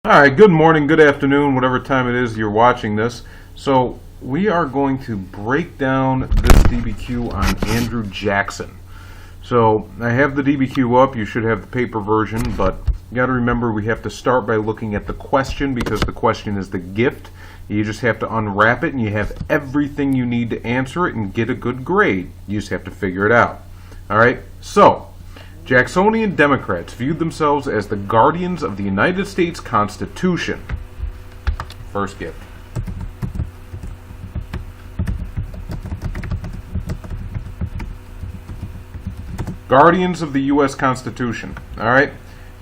Alright, good morning, good afternoon, whatever time it is you're watching this. So, we are going to break down this DBQ on Andrew Jackson. So, I have the DBQ up, you should have the paper version, but you gotta remember we have to start by looking at the question because the question is the gift. You just have to unwrap it and you have everything you need to answer it and get a good grade. You just have to figure it out. Alright, so Jacksonian Democrats viewed themselves as the guardians of the United States Constitution. First gift. Guardians of the U.S. Constitution. Alright?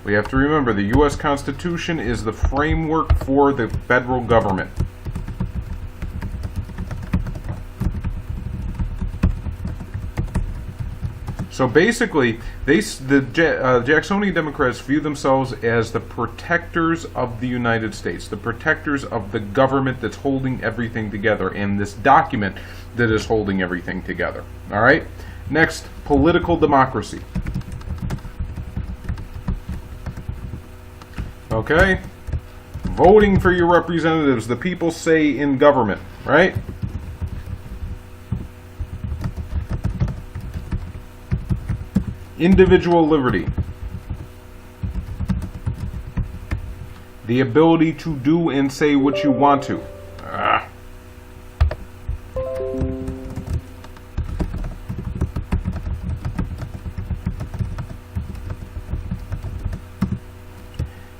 We have to remember the U.S. Constitution is the framework for the federal government. So basically, the Jacksonian Democrats view themselves as the protectors of the United States, the protectors of the government that's holding everything together, and this document that is holding everything together. All right? Next, political democracy. Okay? Voting for your representatives, the people say in government, right? Individual liberty. The ability to do and say what you want to.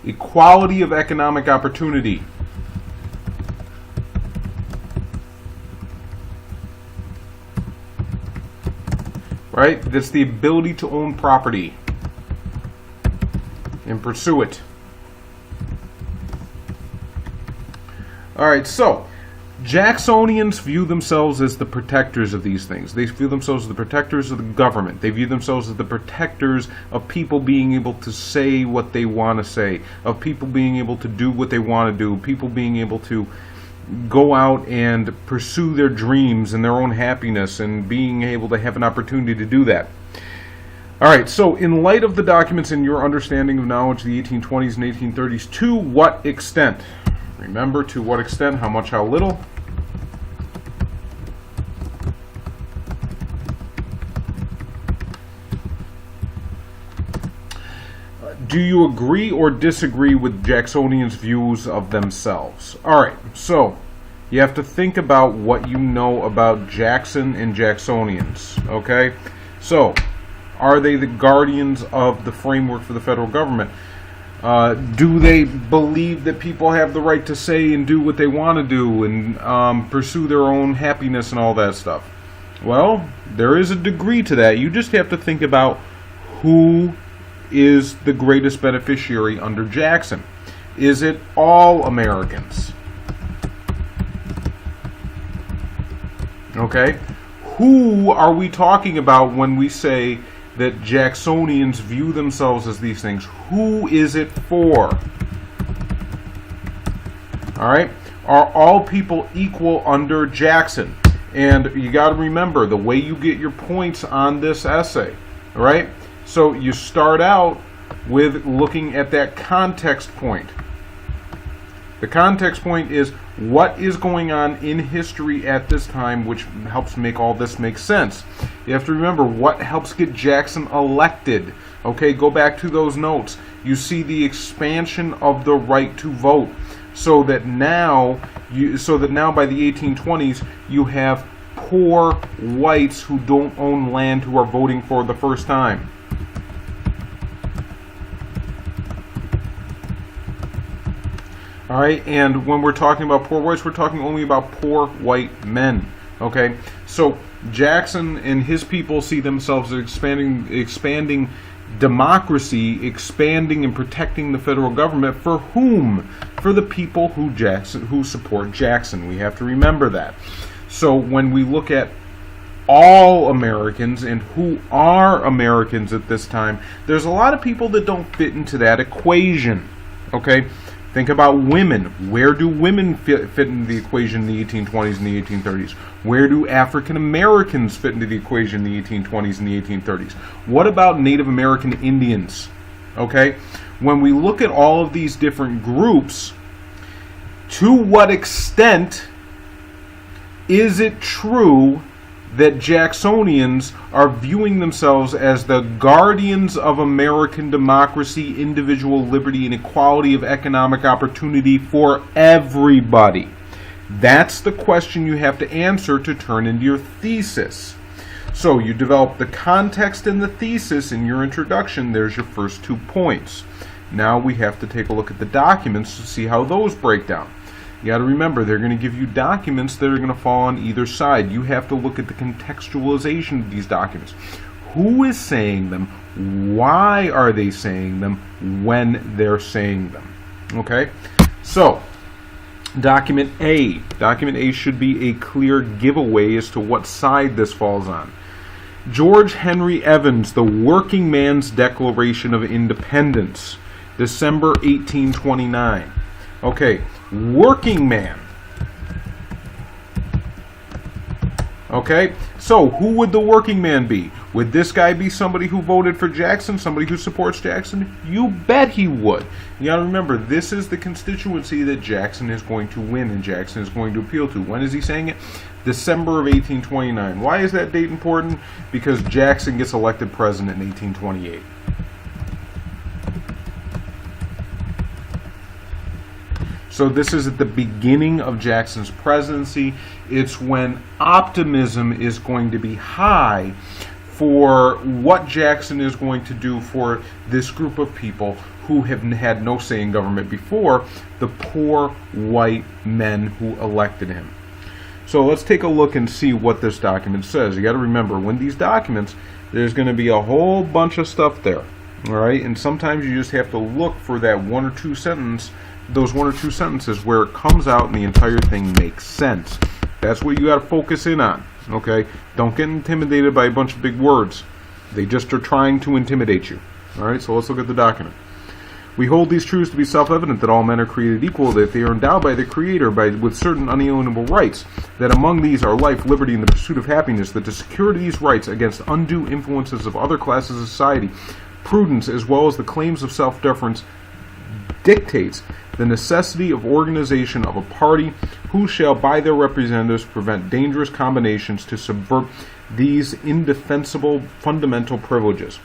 Equality of economic opportunity. Right? That's the ability to own property and pursue it. Alright, so Jacksonians view themselves as the protectors of these things. They view themselves as the protectors of the government. They view themselves as the protectors of people being able to say what they want to say, of people being able to do what they want to do, people being able to go out and pursue their dreams and their own happiness and being able to have an opportunity to do that. Alright, so in light of the documents and your understanding of knowledge of the 1820s and 1830s, to what extent? Remember, to what extent, how much, how little? Do you agree or disagree with Jacksonians' views of themselves? Alright, so you have to think about what you know about Jackson and Jacksonians. Okay? So, are they the guardians of the framework for the federal government? Do they believe that people have the right to say and do what they want to do and pursue their own happiness and all that stuff? Well, there is a degree to that. You just have to think about who is the greatest beneficiary under Jackson. Is it all Americans? Okay? Who are we talking about when we say that Jacksonians view themselves as these things? Who is it for? Alright? Are all people equal under Jackson? And you got to remember the way you get your points on this essay. Alright? So you start out with looking at that context point. The context point is what is going on in history at this time, which helps make all this make sense. You have to remember what helps get Jackson elected. Okay, go back to those notes. You see the expansion of the right to vote, so that now by the 1820s you have poor whites who don't own land who are voting for the first time. Alright, and when we're talking about poor whites, we're talking only about poor white men. Okay, so Jackson and his people see themselves as expanding democracy, expanding and protecting the federal government. For whom? For the people who support Jackson. We have to remember that. So when we look at all Americans and who are Americans at this time, there's a lot of people that don't fit into that equation. Okay? Think about women. Where do women fit into the equation in the 1820s and the 1830s? Where do African Americans fit into the equation in the 1820s and the 1830s? What about Native American Indians? Okay? When we look at all of these different groups, to what extent is it true that Jacksonians are viewing themselves as the guardians of American democracy, individual liberty, and equality of economic opportunity for everybody? That's the question you have to answer to turn into your thesis. So you develop the context and the thesis in your introduction. There's your first 2 points. Now we have to take a look at the documents to see how those break down. You got to remember, they're going to give you documents that are going to fall on either side. You have to look at the contextualization of these documents. Who is saying them? Why are they saying them when they're saying them? Okay? So, Document A. Document A should be a clear giveaway as to what side this falls on. George Henry Evans, The Working Man's Declaration of Independence, December 1829. Okay, working man. Okay, so who would the working man be? Would this guy be somebody who voted for Jackson, somebody who supports Jackson? You bet he would. You gotta remember, this is the constituency that Jackson is going to win and Jackson is going to appeal to. When is he saying it? December of 1829. Why is that date important? Because Jackson gets elected president in 1828. So this is at the beginning of Jackson's presidency. It's when optimism is going to be high for what Jackson is going to do for this group of people who have had no say in government before, the poor white men who elected him. So let's take a look and see what this document says. You got to remember, when these documents, there's going to be a whole bunch of stuff there. All right, and sometimes you just have to look for that one or two sentences where it comes out and the entire thing makes sense. That's what you got to focus in on. Okay, don't get intimidated by a bunch of big words. They just are trying to intimidate you. All right, so let's look at the document. We hold these truths to be self-evident, that all men are created equal, that they are endowed by the Creator with certain unalienable rights, that among these are life, liberty, and the pursuit of happiness, that to secure these rights against undue influences of other classes of society, prudence as well as the claims of self-deference dictates the necessity of organization of a party who shall by their representatives prevent dangerous combinations to subvert these indefensible fundamental privileges.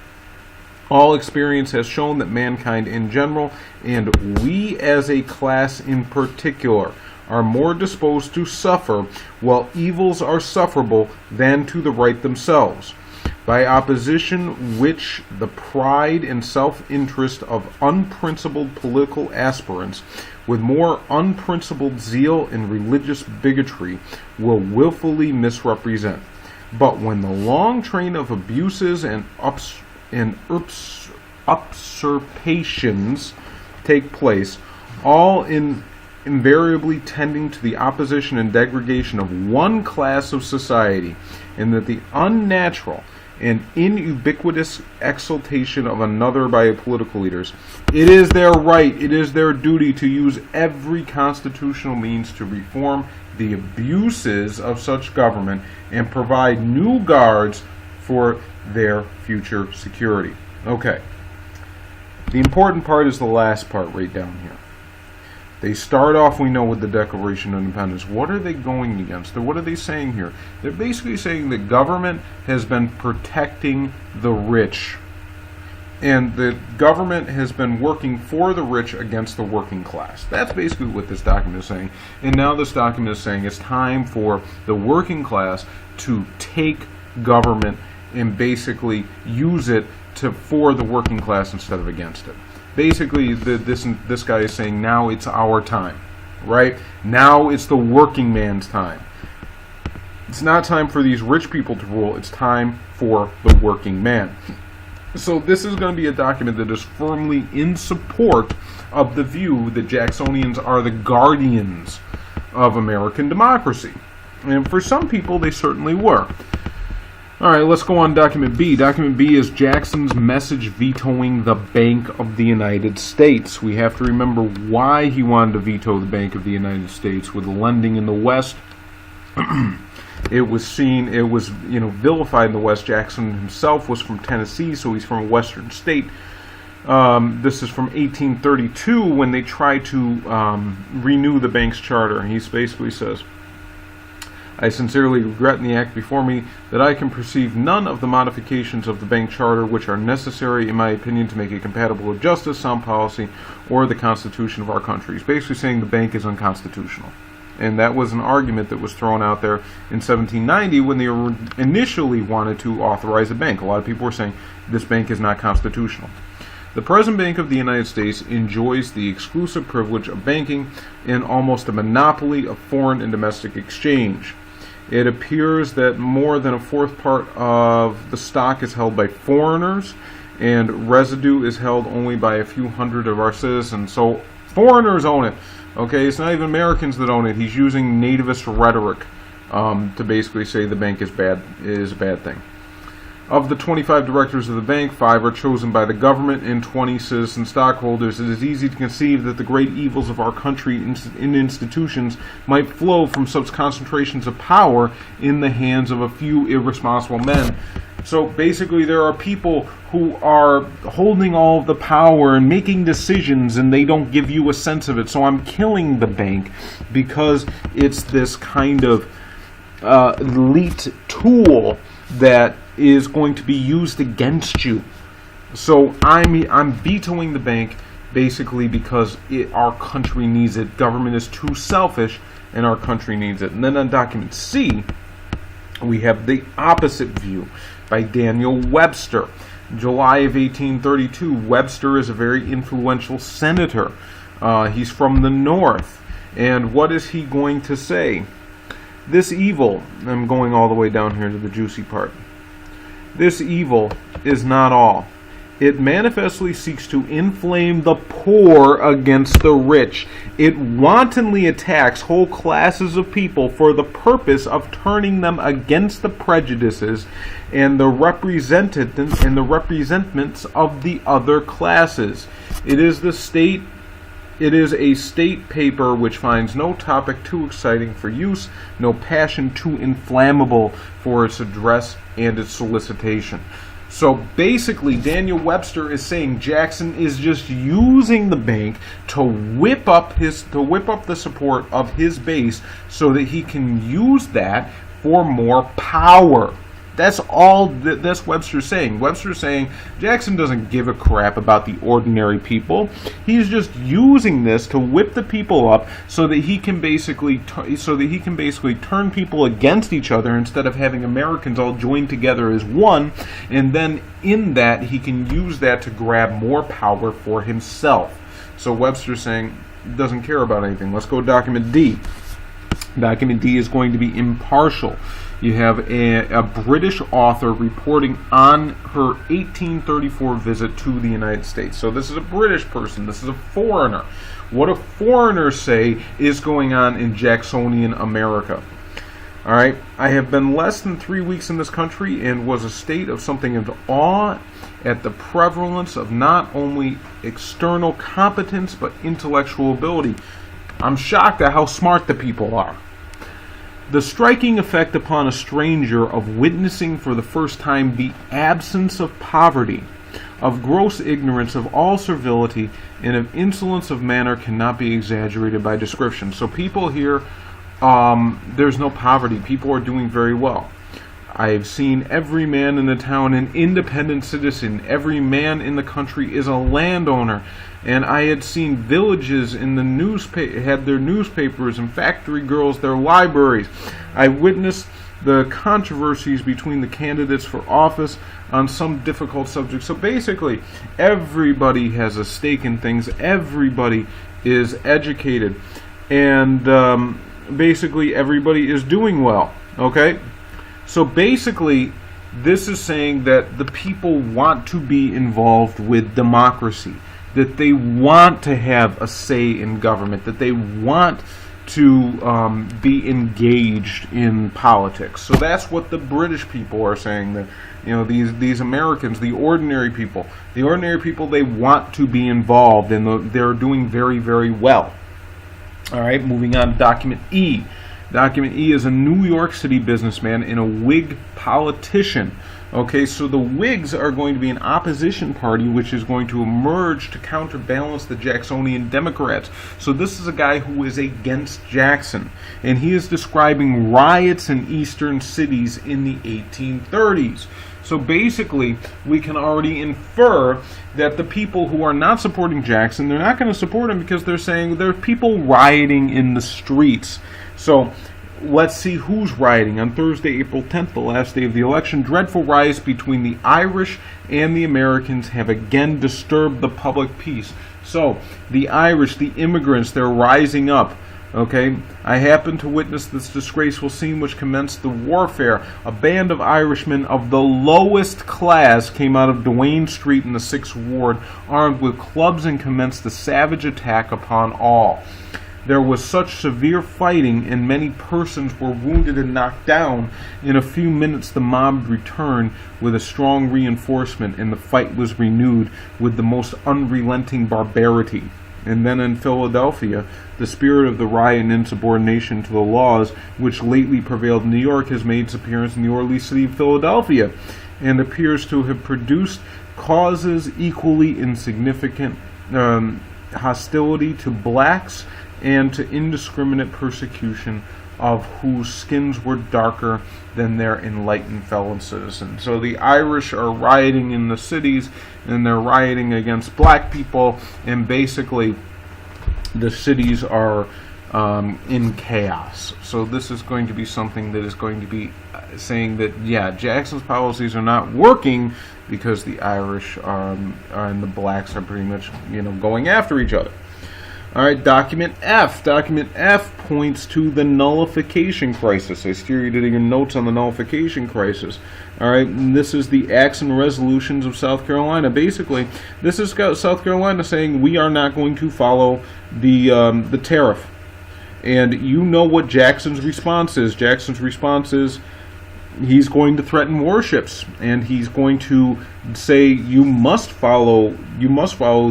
All experience has shown that mankind in general, and we as a class in particular, are more disposed to suffer while evils are sufferable than to the right themselves. By opposition which the pride and self-interest of unprincipled political aspirants with more unprincipled zeal and religious bigotry will willfully misrepresent. But when the long train of abuses and usurpations take place, all invariably tending to the opposition and degradation of one class of society, and that the unnatural and inubiquitous exaltation of another by political leaders, it is their right, it is their duty to use every constitutional means to reform the abuses of such government and provide new guards for their future security. Okay. The important part is the last part right down here. They start off, we know, with the Declaration of Independence. What are they going against? What are they saying here? They're basically saying that government has been protecting the rich. And the government has been working for the rich against the working class. That's basically what this document is saying. And now this document is saying it's time for the working class to take government and basically use it for the working class instead of against it. Basically, this guy is saying now it's our time, right? Now it's the working man's time. It's not time for these rich people to rule. It's time for the working man. So this is going to be a document that is firmly in support of the view that Jacksonians are the guardians of American democracy. And for some people, they certainly were. All right, let's go on to Document B. Document B is Jackson's message vetoing the Bank of the United States. We have to remember why he wanted to veto the Bank of the United States. With lending in the West, it was vilified in the West. Jackson himself was from Tennessee, so he's from a Western state. This is from 1832 when they tried to renew the bank's charter. He basically says, I sincerely regret in the act before me that I can perceive none of the modifications of the bank charter which are necessary, in my opinion, to make it compatible with justice, sound policy, or the Constitution of our country. He's basically saying the bank is unconstitutional. And that was an argument that was thrown out there in 1790 when they initially wanted to authorize a bank. A lot of people were saying this bank is not constitutional. The present Bank of the United States enjoys the exclusive privilege of banking and almost a monopoly of foreign and domestic exchange. It appears that more than a fourth part of the stock is held by foreigners, and residue is held only by a few hundred of our citizens. So foreigners own it. Okay, it's not even Americans that own it. He's using nativist rhetoric to basically say the bank is a bad thing. Of the 25 directors of the bank, 5 are chosen by the government and 20 citizen stockholders. It is easy to conceive that the great evils of our country in institutions might flow from such concentrations of power in the hands of a few irresponsible men. So basically there are people who are holding all of the power and making decisions, and they don't give you a sense of it. So I'm killing the bank because it's this kind of elite tool that is going to be used against you. So I'm vetoing the bank basically because our country needs it. Government is too selfish and our country needs it. And then on document C, we have the opposite view by Daniel Webster. In July of 1832, Webster is a very influential senator. He's from the North. And what is he going to say? This evil, I'm going all the way down here to the juicy part. This evil is not all. It manifestly seeks to inflame the poor against the rich. It wantonly attacks whole classes of people for the purpose of turning them against the prejudices and the resentments of the other classes. It is a state paper which finds no topic too exciting for use, no passion too inflammable for its address and its solicitation. So basically, Daniel Webster is saying Jackson is just using the bank to whip up the support of his base so that he can use that for more power. That's all that's Webster's saying. Webster's saying Jackson doesn't give a crap about the ordinary people. He's just using this to whip the people up so that he can basically turn people against each other instead of having Americans all joined together as one. And then in that he can use that to grab more power for himself. So Webster's saying doesn't care about anything. Let's go to document D. Document D is going to be impartial. You have a British author reporting on her 1834 visit to the United States. So this is a British person. This is a foreigner. What do foreigners say is going on in Jacksonian America? All right. I have been less than 3 weeks in this country and was a state of something of awe at the prevalence of not only external competence but intellectual ability. I'm shocked at how smart the people are. The striking effect upon a stranger of witnessing for the first time the absence of poverty, of gross ignorance, of all servility, and of insolence of manner cannot be exaggerated by description. So people here, there's no poverty. People are doing very well. I've seen every man in the town an independent citizen. Every man in the country is a landowner. And I had seen villages in the newspaper had their newspapers and factory girls their libraries. I witnessed the controversies between the candidates for office on some difficult subjects. So basically, everybody has a stake in things. Everybody is educated, and basically everybody is doing well. Okay, so basically, this is saying that the people want to be involved with democracy, that they want to have a say in government, that they want to be engaged in politics. So that's what the British people are saying, that these Americans, the ordinary people, they want to be involved, and they're doing very, very well. All right, moving on to document E. Document E is a New York City businessman and a Whig politician. Okay, so the Whigs are going to be an opposition party which is going to emerge to counterbalance the Jacksonian Democrats. So this is a guy who is against Jackson, and he is describing riots in eastern cities in the 1830s. So basically, we can already infer that the people who are not supporting Jackson, they're not going to support him because they're saying there are people rioting in the streets. So let's see who's rioting. On Thursday, April 10th, the last day of the election, dreadful riots between the Irish and the Americans have again disturbed the public peace. So the Irish, the immigrants, they're rising up. Okay, I happened to witness this disgraceful scene which commenced the warfare. A band of Irishmen of the lowest class came out of Duane Street in the 6th Ward, armed with clubs, and commenced a savage attack upon all. There was such severe fighting, and many persons were wounded and knocked down. In a few minutes the mob returned with a strong reinforcement, and the fight was renewed with the most unrelenting barbarity. And then in Philadelphia, the spirit of the riot and insubordination to the laws which lately prevailed in New York has made its appearance in the orderly city of Philadelphia, and appears to have produced causes equally insignificant, hostility to blacks and to indiscriminate persecution of whose skins were darker than their enlightened fellow citizens. So the Irish are rioting in the cities, and they're rioting against black people, and basically the cities are in chaos. So this is going to be something that is going to be saying that, yeah, Jackson's policies are not working because the Irish and the blacks are pretty much, going after each other. All right, document F. Document F points to the nullification crisis. I steer you to your notes on the nullification crisis. All right, and this is the acts and resolutions of South Carolina. Basically, this is South Carolina saying we are not going to follow the tariff. And you know what Jackson's response is. Jackson's response is he's going to threaten warships, and he's going to say you must follow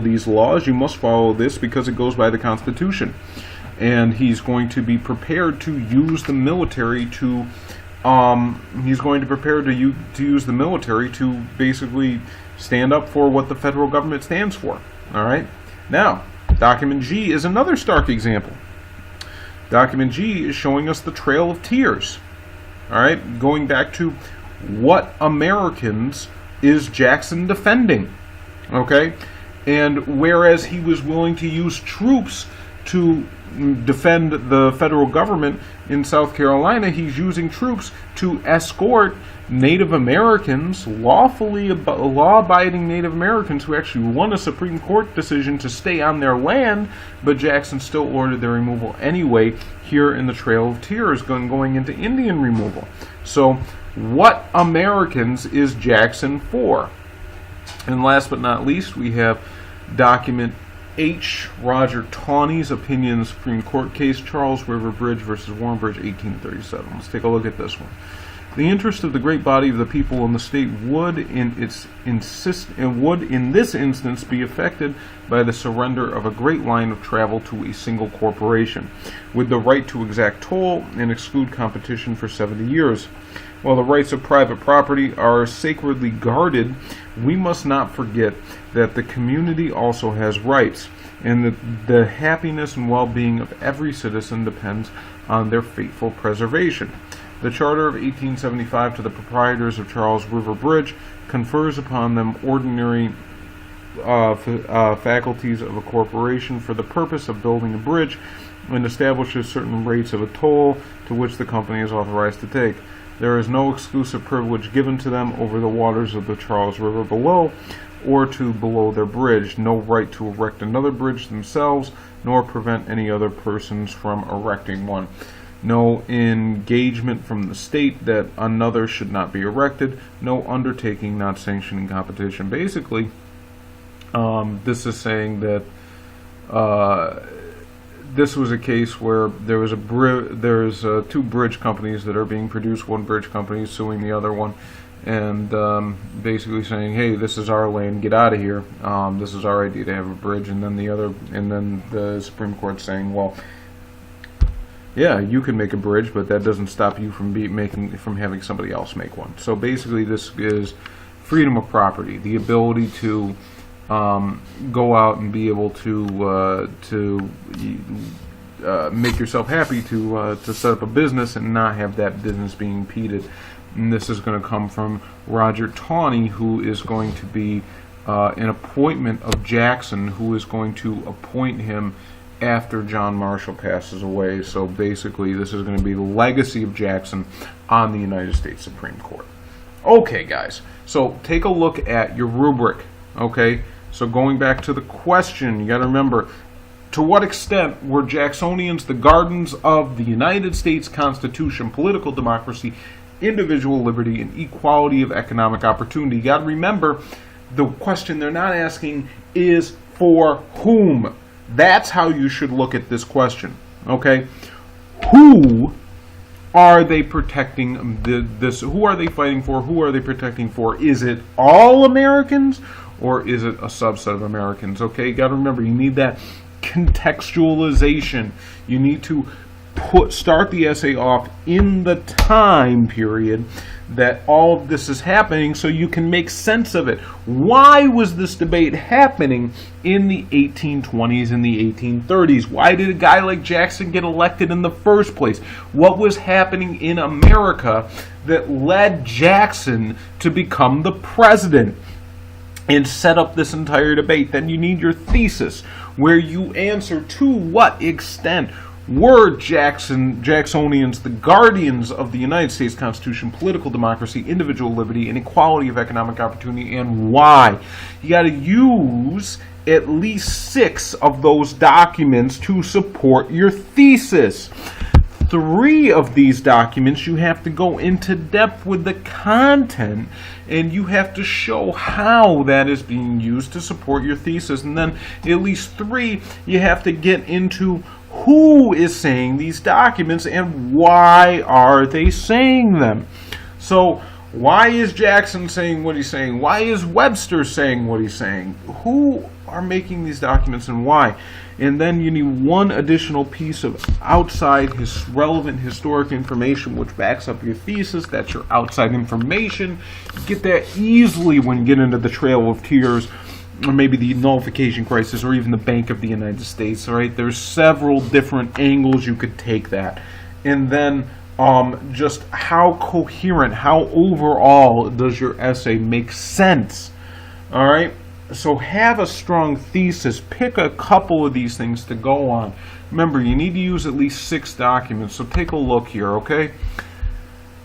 these laws, you must follow this because it goes by the Constitution. And he's going to be prepared to use the military to use the military to basically stand up for what the federal government stands for. All right. Now, document G is another stark example. Document G is showing us the Trail of Tears. All right, going back to what Americans is Jackson defending? Okay, and whereas he was willing to use troops to defend the federal government in South Carolina, he's using troops to escort Native Americans, law-abiding Native Americans who actually won a Supreme Court decision to stay on their land, but Jackson still ordered their removal anyway here in the Trail of Tears, going into Indian removal. So what Americans is Jackson for? And last but not least, we have document H. Roger Taney's opinion Supreme Court case, Charles River Bridge versus Warren Bridge, 1837. Let's take a look at this one. The interest of the great body of the people in the state would, in this instance, be affected by the surrender of a great line of travel to a single corporation, with the right to exact toll and exclude competition for 70 years. While the rights of private property are sacredly guarded, we must not forget that the community also has rights, and that the happiness and well-being of every citizen depends on their faithful preservation. The Charter of 1875 to the proprietors of Charles River Bridge confers upon them ordinary faculties of a corporation for the purpose of building a bridge, and establishes certain rates of a toll to which the company is authorized to take. There is no exclusive privilege given to them over the waters of the Charles River below, or to below their bridge, no right to erect another bridge themselves, nor prevent any other persons from erecting one. No engagement from the state that another should not be erected, no undertaking not sanctioning competition. Basically, this is saying that this was a case where there was two bridge companies that are being produced. One bridge company is suing the other one, and basically saying, "Hey, this is our land. Get out of here. This is our idea to have a bridge." And then the Supreme Court saying, "Well, yeah, you can make a bridge, but that doesn't stop you from having somebody else make one. So basically, this is freedom of property, the ability to go out and be able to make yourself happy to set up a business and not have that business being impeded. And this is going to come from Roger Taney, who is going to be an appointment of Jackson, who is going to appoint him after John Marshall passes away. So basically, this is going to be the legacy of Jackson on the United States Supreme Court. Okay, guys, so take a look at your rubric. Okay, so going back to the question, you got to remember, to what extent were Jacksonians the guardians of the United States Constitution, political democracy, individual liberty, and equality of economic opportunity? You got to remember, the question they're not asking is for whom. That's how you should look at this question. Okay, who are they protecting? Who are they fighting for? Who are they protecting for? Is it all Americans, or is it a subset of Americans? Okay, you got to remember, you need that contextualization. You need to start the essay off in the time period that all of this is happening, so you can make sense of it. Why was this debate happening in the 1820s and the 1830s? Why did a guy like Jackson get elected in the first place? What was happening in America that led Jackson to become the president and set up this entire debate? Then you need your thesis, where you answer to what extent were Jacksonians the guardians of the United States Constitution, political democracy, individual liberty, and equality of economic opportunity, and why? You got to use at least 6 of those documents to support your thesis. 3 of these documents, you have to go into depth with the content, and you have to show how that is being used to support your thesis. And then at least 3, you have to get into who is saying these documents and why are they saying them. So why is Jackson saying what he's saying? Why is Webster saying what he's saying? Who are making these documents and why? And then you need one additional piece of outside relevant historic information which backs up your thesis. That's your outside information. You get that easily when you get into the Trail of Tears, or maybe the nullification crisis, or even the Bank of the United States. All right, there's several different angles you could take that. And then just how coherent, how overall does your essay make sense? All right, so have a strong thesis. Pick a couple of these things to go on. Remember, you need to use at least 6 documents. So take a look here, okay?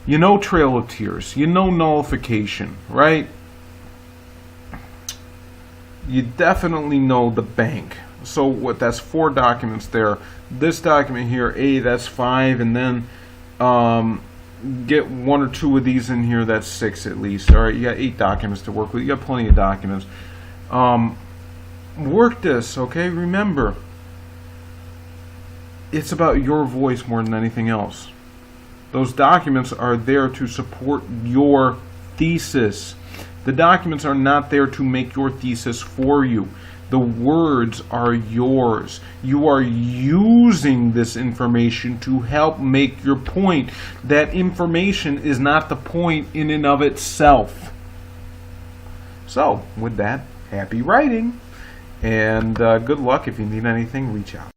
You know Trail of Tears. You know nullification, right? You definitely know the bank. So what? That's 4 documents there. This document here, that's 5, and then get 1 or 2 of these in here. That's 6 at least. All right, you got 8 documents to work with. You got plenty of documents. Work this, okay? Remember, it's about your voice more than anything else. Those documents are there to support your thesis. The documents are not there to make your thesis for you. The words are yours. You are using this information to help make your point. That information is not the point in and of itself. So, with that, happy writing. And good luck. If you need anything, reach out.